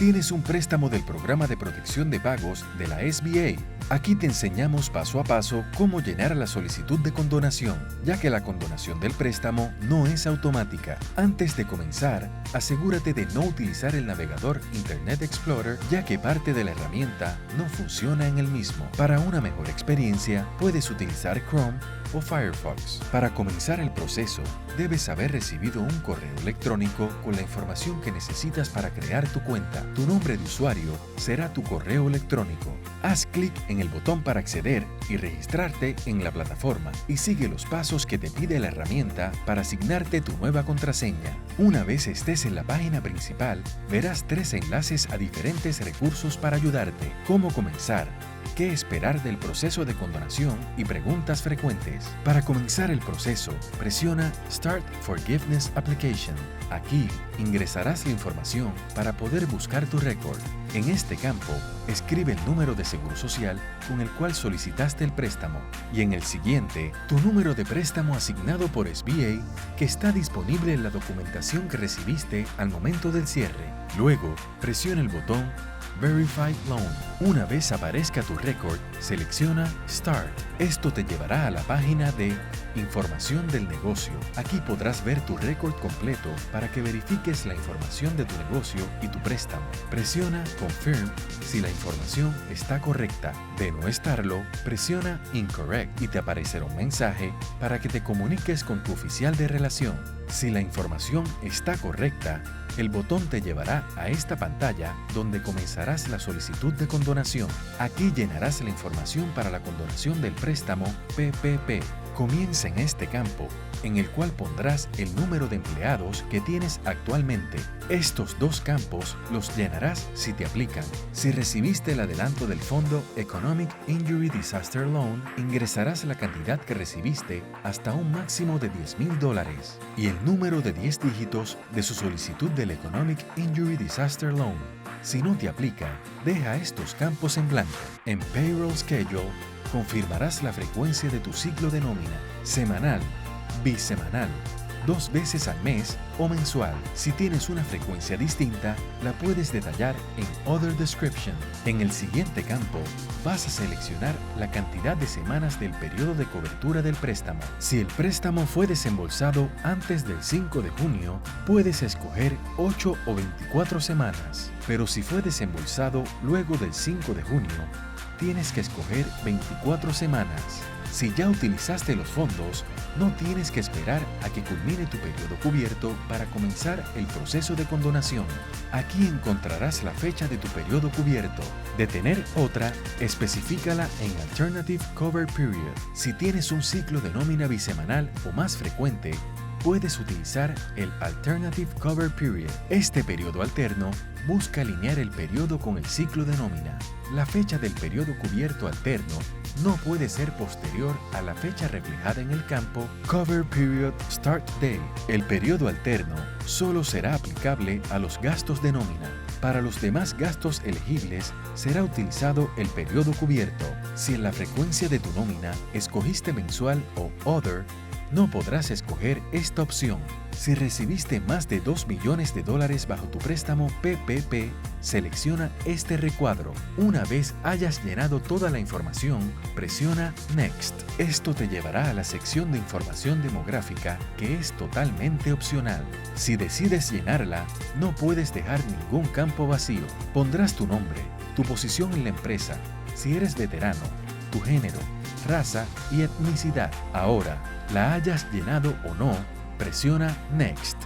Tienes un préstamo del Programa de Protección de Pagos de la SBA. Aquí te enseñamos paso a paso cómo llenar la solicitud de condonación, ya que la condonación del préstamo no es automática. Antes de comenzar, asegúrate de no utilizar el navegador Internet Explorer, ya que parte de la herramienta no funciona en el mismo. Para una mejor experiencia, puedes utilizar Chrome o Firefox. Para comenzar el proceso, debes haber recibido un correo electrónico con la información que necesitas para crear tu cuenta. Tu nombre de usuario será tu correo electrónico. Haz clic en el botón para acceder y registrarte en la plataforma y sigue los pasos que te pide la herramienta para asignarte tu nueva contraseña. Una vez estés en la página principal, verás 3 enlaces a diferentes recursos para ayudarte. Cómo comenzar, qué esperar del proceso de condonación y preguntas frecuentes. Para comenzar el proceso, presiona Start Forgiveness Application. Aquí ingresarás la información para poder buscar tu récord. En este campo, escribe el número de seguro social con el cual solicitaste el préstamo y en el siguiente, tu número de préstamo asignado por SBA que está disponible en la documentación que recibiste al momento del cierre. Luego, presiona el botón Verified Loan. Una vez aparezca tu récord, selecciona Start. Esto te llevará a la página de Información del negocio. Aquí podrás ver tu récord completo para que verifiques la información de tu negocio y tu préstamo. Presiona Confirm si la información está correcta. De no estarlo, presiona Incorrect y te aparecerá un mensaje para que te comuniques con tu oficial de relación. Si la información está correcta, el botón te llevará a esta pantalla donde comenzarás la solicitud de condonación. Aquí llenarás la información para la condonación del préstamo PPP. Comienza en este campo, en el cual pondrás el número de empleados que tienes actualmente. Estos 2 campos los llenarás si te aplican. Si recibiste el adelanto del Fondo Economic Injury Disaster Loan, ingresarás la cantidad que recibiste hasta un máximo de $10,000 y el número de 10 dígitos de su solicitud del Economic Injury Disaster Loan. Si no te aplica, deja estos campos en blanco. En Payroll Schedule, confirmarás la frecuencia de tu ciclo de nómina, semanal, bisemanal, 2 veces al mes o mensual. Si tienes una frecuencia distinta, la puedes detallar en Other Description. En el siguiente campo, vas a seleccionar la cantidad de semanas del periodo de cobertura del préstamo. Si el préstamo fue desembolsado antes del 5 de junio, puedes escoger 8 o 24 semanas. Pero si fue desembolsado luego del 5 de junio, tienes que escoger 24 semanas. Si ya utilizaste los fondos, no tienes que esperar a que culmine tu periodo cubierto para comenzar el proceso de condonación. Aquí encontrarás la fecha de tu periodo cubierto. De tener otra, especifícala en Alternative Cover Period. Si tienes un ciclo de nómina bisemanal o más frecuente, puedes utilizar el Alternative Cover Period. Este periodo alterno busca alinear el periodo con el ciclo de nómina. La fecha del periodo cubierto alterno no puede ser posterior a la fecha reflejada en el campo Cover Period Start Day. El periodo alterno solo será aplicable a los gastos de nómina. Para los demás gastos elegibles será utilizado el periodo cubierto. Si en la frecuencia de tu nómina escogiste mensual o Other, no podrás escoger esta opción. Si recibiste más de $2 millones bajo tu préstamo PPP, selecciona este recuadro. Una vez hayas llenado toda la información, presiona Next. Esto te llevará a la sección de información demográfica, que es totalmente opcional. Si decides llenarla, no puedes dejar ningún campo vacío. Pondrás tu nombre, tu posición en la empresa, si eres veterano, tu género, raza y etnicidad. Ahora, la hayas llenado o no, presiona Next.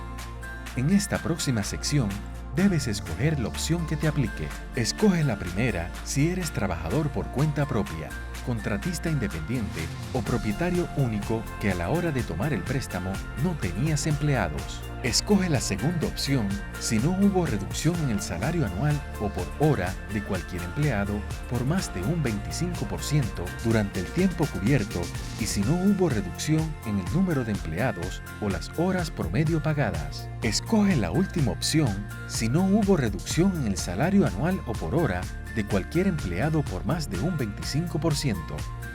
En esta próxima sección, debes escoger la opción que te aplique. Escoge la primera si eres trabajador por cuenta propia, contratista independiente o propietario único que a la hora de tomar el préstamo no tenías empleados. Escoge la segunda opción si no hubo reducción en el salario anual o por hora de cualquier empleado por más de un 25% durante el tiempo cubierto y si no hubo reducción en el número de empleados o las horas promedio pagadas. Escoge la última opción si no hubo reducción en el salario anual o por hora de cualquier empleado por más de un 25%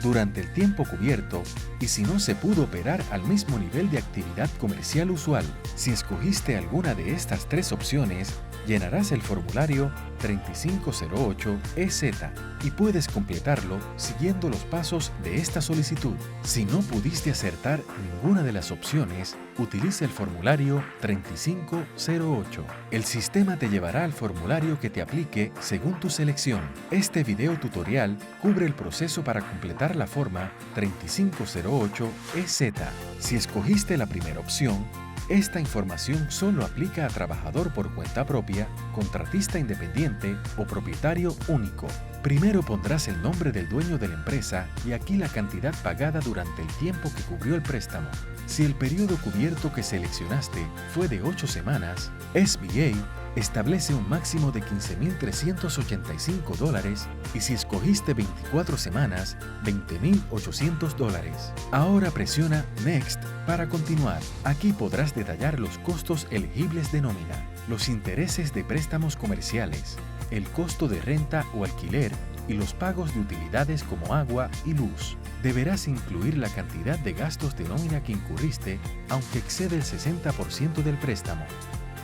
durante el tiempo cubierto y si no se pudo operar al mismo nivel de actividad comercial usual. Si escogiste alguna de estas 3 opciones, Llenarás el formulario 3508EZ y puedes completarlo siguiendo los pasos de esta solicitud. Si no pudiste acertar ninguna de las opciones, utiliza el formulario 3508. El sistema te llevará al formulario que te aplique según tu selección. Este video tutorial cubre el proceso para completar la forma 3508EZ. Si escogiste la primera opción, esta información solo aplica a trabajador por cuenta propia, contratista independiente o propietario único. Primero pondrás el nombre del dueño de la empresa y aquí la cantidad pagada durante el tiempo que cubrió el préstamo. Si el periodo cubierto que seleccionaste fue de 8 semanas, SBA establece un máximo de $15,385 y si escogiste 24 semanas, $20,800. Ahora presiona Next para continuar. Aquí podrás detallar los costos elegibles de nómina, los intereses de préstamos comerciales, el costo de renta o alquiler y los pagos de utilidades como agua y luz. Deberás incluir la cantidad de gastos de nómina que incurriste, aunque excede el 60% del préstamo.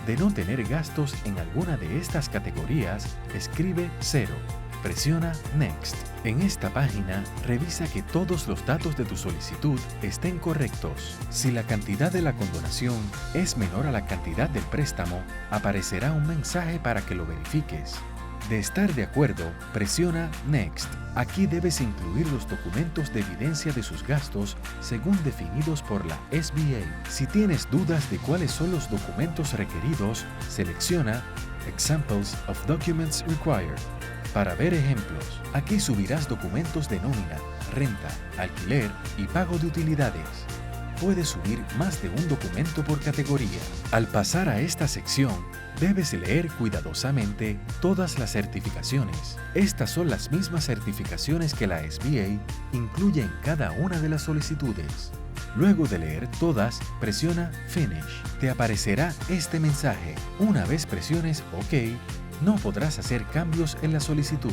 De no tener gastos en alguna de estas categorías, escribe 0. Presiona Next. En esta página, revisa que todos los datos de tu solicitud estén correctos. Si la cantidad de la condonación es menor a la cantidad del préstamo, aparecerá un mensaje para que lo verifiques. De estar de acuerdo, presiona Next. Aquí debes incluir los documentos de evidencia de sus gastos según definidos por la SBA. Si tienes dudas de cuáles son los documentos requeridos, selecciona Examples of Documents Required. Para ver ejemplos, aquí subirás documentos de nómina, renta, alquiler y pago de utilidades. Puedes subir más de un documento por categoría. Al pasar a esta sección, debes leer cuidadosamente todas las certificaciones. Estas son las mismas certificaciones que la SBA incluye en cada una de las solicitudes. Luego de leer todas, presiona Finish. Te aparecerá este mensaje. Una vez presiones OK, no podrás hacer cambios en la solicitud.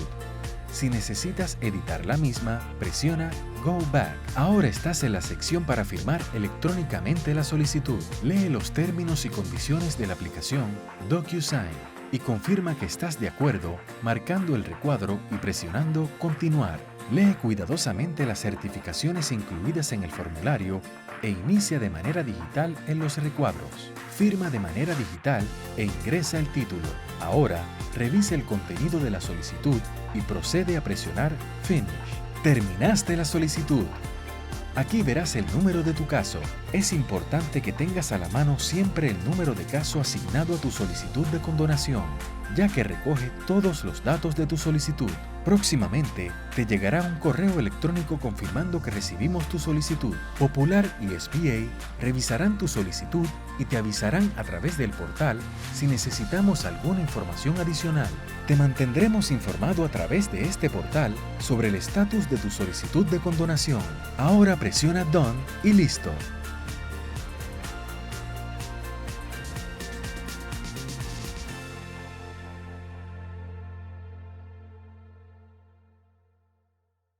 Si necesitas editar la misma, presiona Go Back. Ahora estás en la sección para firmar electrónicamente la solicitud. Lee los términos y condiciones de la aplicación DocuSign y confirma que estás de acuerdo marcando el recuadro y presionando Continuar. Lee cuidadosamente las certificaciones incluidas en el formulario e inicia de manera digital en los recuadros. Firma de manera digital e ingresa el título. Ahora, revisa el contenido de la solicitud y procede a presionar Finish. Terminaste la solicitud. Aquí verás el número de tu caso. Es importante que tengas a la mano siempre el número de caso asignado a tu solicitud de condonación, ya que recoge todos los datos de tu solicitud. Próximamente, te llegará un correo electrónico confirmando que recibimos tu solicitud. Popular y SBA revisarán tu solicitud y te avisarán a través del portal si necesitamos alguna información adicional. Te mantendremos informado a través de este portal sobre el estatus de tu solicitud de condonación. Ahora presiona Done y listo.